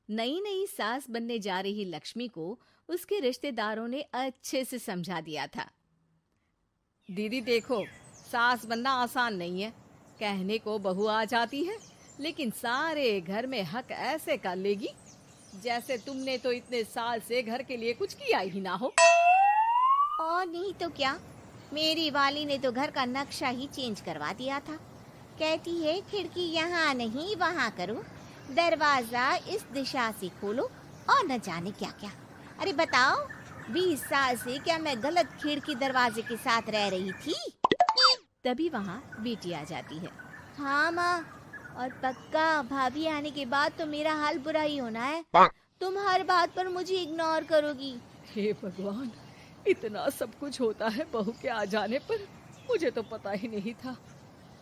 नई नई सास बनने जा रही लक्ष्मी को उसके रिश्तेदारों ने अच्छे से समझा दिया था। दीदी देखो, सास बनना आसान नहीं है। कहने को बहू आ जाती है, लेकिन सारे घर में हक ऐसे कर लेगी जैसे तुमने तो इतने साल से घर के लिए कुछ किया ही ना हो। और नहीं तो क्या, मेरी वाली ने तो घर का नक्शा ही चेंज करवा दिया था। कहती है खिड़की यहाँ नहीं वहाँ करो, दरवाजा इस दिशा से खोलो और न जाने क्या क्या। अरे बताओ, 20 साल से क्या मैं गलत खिड़की दरवाजे के साथ रह रही थी? तभी वहाँ बेटी आ जाती है। हाँ माँ, और पक्का भाभी आने के बाद तो मेरा हाल बुरा ही होना है। तुम हर बात पर मुझे इग्नोर करोगी। हे भगवान, इतना सब कुछ होता है बहू के आ जाने पर, मुझे तो पता ही नहीं था।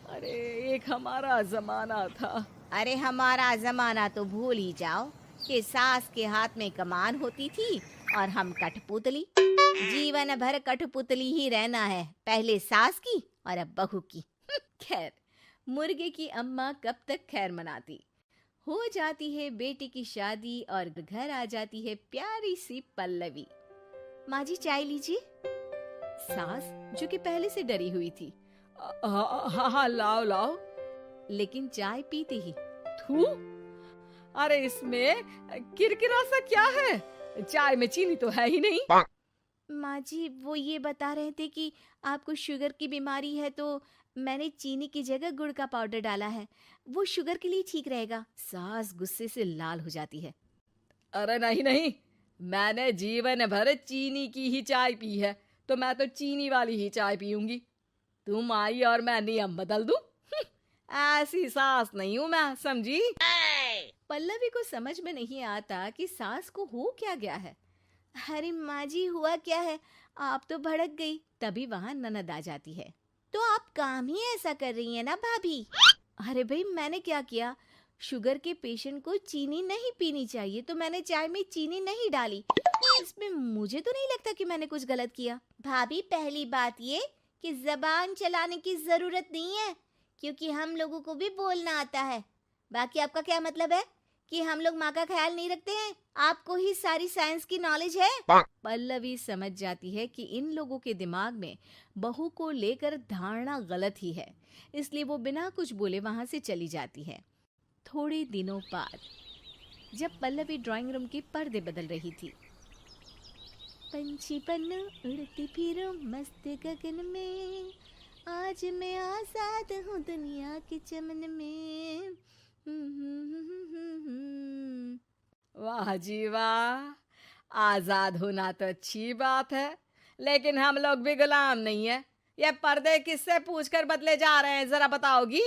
अरे एक हमारा जमाना था। अरे हमारा जमाना तो भूल ही जाओ कि सास के हाथ में कमान होती थी और हम कठपुतली। जीवन भर कठपुतली ही रहना है, पहले सास की और अब बहू की। खैर, मुर्गे की अम्मा कब तक खैर मनाती। हो जाती है बेटी की शादी और घर आ जाती है प्यारी सी पल्लवी। माँ जी चाय लीजिए। सास जो कि पहले से डरी हुई थी, हाँ हाँ लाओ लाओ, लेकिन चाय पीती ही थू, अरे इसमें किरकिरा सा क्या है, चाय में चीनी तो है ही नहीं। माँ जी वो ये बता रहे थे कि आपको शुगर की बीमारी है, तो मैंने चीनी की जगह गुड़ का पाउडर डाला है, वो शुगर के लिए ठीक रहेगा। सास गुस्से से लाल हो जाती है। अरे नहीं नहीं, मैंने जीवन भर चीनी की ही चाय पी है, तो मैं तो चीनी वाली ही चाय पीऊंगी। तुम आई और मैं नियम बदल दूं? ऐसी सास नहीं हूं मैं, समझी? पल्लवी को समझ में नहीं आता कि सास को हो क्या गया है। अरे माँ जी हुआ क्या है, आप तो भड़क गई। तभी वहां ननद आ जाती है। तो आप काम ही ऐसा कर रही हैं ना भाभी? अरे भाई मैंने क्या किया, शुगर के पेशेंट को चीनी नहीं पीनी चाहिए तो मैंने चाय में चीनी नहीं डाली। इसमें मुझे तो नहीं लगता कि मैंने कुछ गलत किया। भाभी पहली बात ये कि जबान चलाने की जरूरत नहीं है, क्योंकि हम लोगों को भी बोलना आता है। बाकी आपका क्या मतलब है कि हम लोग माँ का ख्याल नहीं रखते हैं? आपको ही सारी साइंस की नॉलेज है। पल्लवी समझ जाती है कि इन लोगों के दिमाग में बहू को लेकर धारणा गलत ही है, इसलिए वो बिना कुछ बोले वहां से चली जाती है। थोड़े दिनों बाद जब पल्लवी ड्राइंग रूम के पर्दे बदल रही थी, पंछी पन्नू उड़ती फिरूं मस्त गगन में, आज मैं आजाद हूँ दुनिया के चमन में। वाह जी वाह, आजाद होना तो अच्छी बात है, लेकिन हम लोग भी गुलाम नहीं है। ये पर्दे किससे पूछकर बदले जा रहे हैं, जरा बताओगी?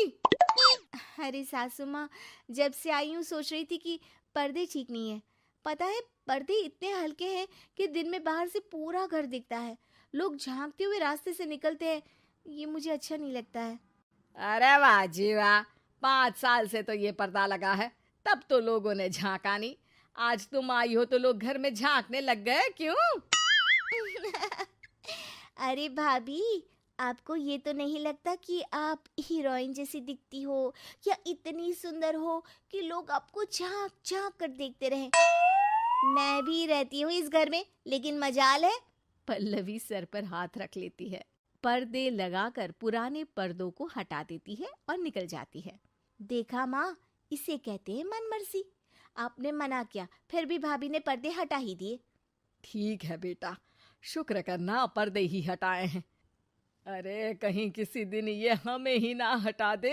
अरे सासू माँ, जब से आई हूँ सोच रही थी कि पर्दे ठीक नहीं है। पता है पर्दे इतने हल्के हैं कि दिन में बाहर से पूरा घर दिखता है, लोग झांकते हुए रास्ते से निकलते हैं, ये मुझे अच्छा नहीं लगता है। अरे वाह जी वाह, 5 साल से तो ये पर्दा लगा है, तब तो लोगों ने झांका नहीं। आज तुम आई हो तो लोग घर में झांकने लग गए, क्यों? अरे भाभी, आपको ये तो नहीं लगता कि आप हीरोइन जैसी दिखती हो या इतनी सुंदर हो कि लोग आपको झांक झांक कर देखते रहें? मैं भी रहती हूँ इस घर में, लेकिन मजाल है। पल्लवी सर पर हाथ रख लेती है, पर्दे लगाकर पुराने पर्दों को हटा देती है और निकल जाती है। देखा माँ, इसे कहते हैं मनमर्जी। आपने मना किया, फिर भी भाभी ने पर्दे हटा ही दिए। ठीक है बेटा, शुक्र करना पर्दे ही हटाए हैं। अरे कहीं किसी दिन ये हमें ही ना हटा दे।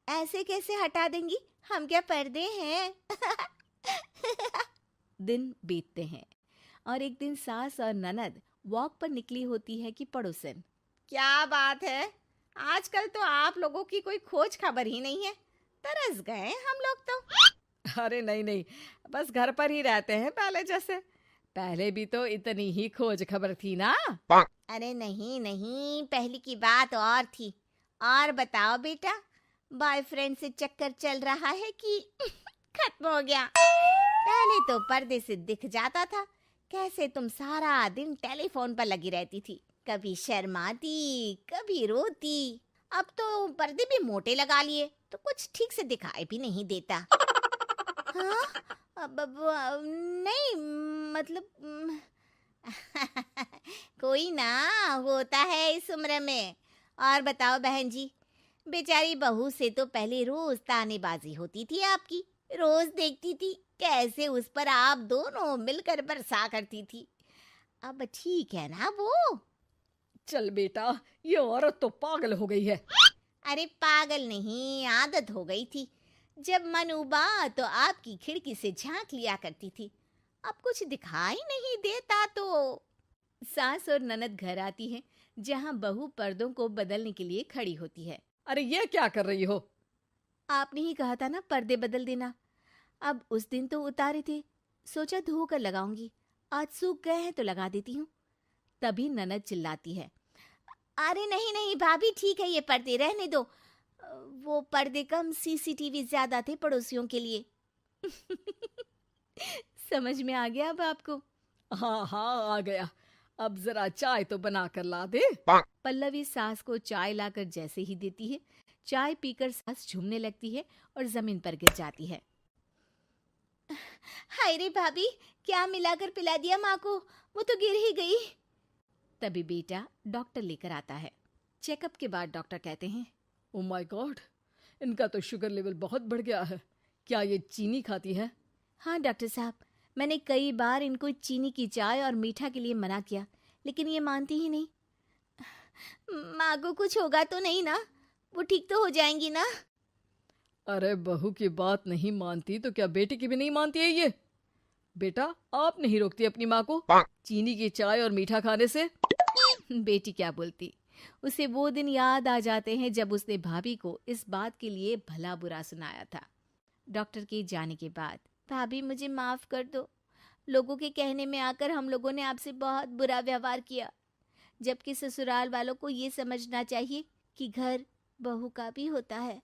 ऐसे कैसे हटा देंगी, हम क्या पर्दे हैं? दिन बीतते हैं और एक दिन सास और ननद वॉक पर निकली होती है कि पड़ोसन, क्या बात है, आजकल तो आप लोगों की कोई खोज खबर ही नहीं है। तरस गए हम लोग तो। अरे नहीं नहीं, बस घर पर ही रहते हैं पहले जैसे। पहले भी तो इतनी ही खोज खबर थी ना। अरे नहीं नहीं, पहले की बात और थी। और बताओ बेटा, बॉयफ्रेंड से चक्कर चल रहा है कि खत्म हो गया? पहले तो पर्दे से दिख जाता था कैसे तुम सारा दिन टेलीफोन पर लगी रहती थी, कभी शर्माती कभी रोती। अब तो पर्दे भी मोटे लगा लिए तो कुछ ठीक से दिखाई भी नहीं देता। हाँ? नहीं, मतलब कोई ना होता है इस उम्र में। और बताओ बहन जी, बेचारी बहू से तो पहले रोज तानेबाजी होती थी आपकी। रोज देखती थी कैसे उस पर आप दोनों मिलकर बरसा करती थी। अब ठीक है ना वो? चल बेटा, ये औरत तो पागल हो गई है। अरे पागल नहीं, आदत हो गई थी। जब मन उबा तो आपकी खिड़की से झांक लिया करती थी। अब कुछ दिखाई नहीं देता तो। सास और ननद घर आती है, जहां बहू पर्दों को बदलने के लिए खड़ी होती है। अरे ये क्या कर रही हो? आपने ही कहा था ना पर्दे बदल देना। अब उस दिन तो उतारे थे, सोचा धो कर लगाऊंगी। आज सूख गए हैं तो लगा देती हूँ। तभी ननद चिल्लाती है, अरे नहीं नहीं भाभी, ठीक है ये पर्दे रहने दो। वो पर्दे कम, सीसीटीवी ज्यादा थे पड़ोसियों के लिए। समझ में आ गया अब आपको? हाँ हाँ, आ गया। अब जरा चाय तो बना कर ला दे। पल्लवी सास को चाय लाकर जैसे ही देती है, चाय पीकर सास झूमने लगती है और जमीन पर गिर जाती है। हाय रे भाभी, क्या मिलाकर पिला दिया माँ को, वो तो गिर ही गई। तभी बेटा डॉक्टर लेकर आता है। चेकअप के बाद डॉक्टर कहते हैं, ओ माय गॉड, इनका तो शुगर लेवल बहुत बढ़ गया है। क्या ये चीनी खाती है? हाँ डॉक्टर साहब, मैंने कई बार इनको चीनी की चाय और मीठा के लिए मना किया, लेकिन ये मानती ही नहीं। माँ को कुछ होगा तो नहीं ना? वो ठीक तो हो जाएंगी ना? अरे बहू की बात नहीं मानती तो क्या बेटी की भी नहीं मानती है ये? बेटा, आप नहीं रोकती अपनी माँ को चीनी की चाय और मीठा खाने से? बेटी क्या बोलती, उसे वो दिन याद आ जाते हैं जब उसने भाभी को इस बात के लिए भला बुरा सुनाया था। डॉक्टर के जाने के बाद, भाभी मुझे माफ कर दो, लोगों के कहने में आकर हम लोगों ने आपसे बहुत बुरा व्यवहार किया, जबकि ससुराल वालों को ये समझना चाहिए कि घर बहू का भी होता है।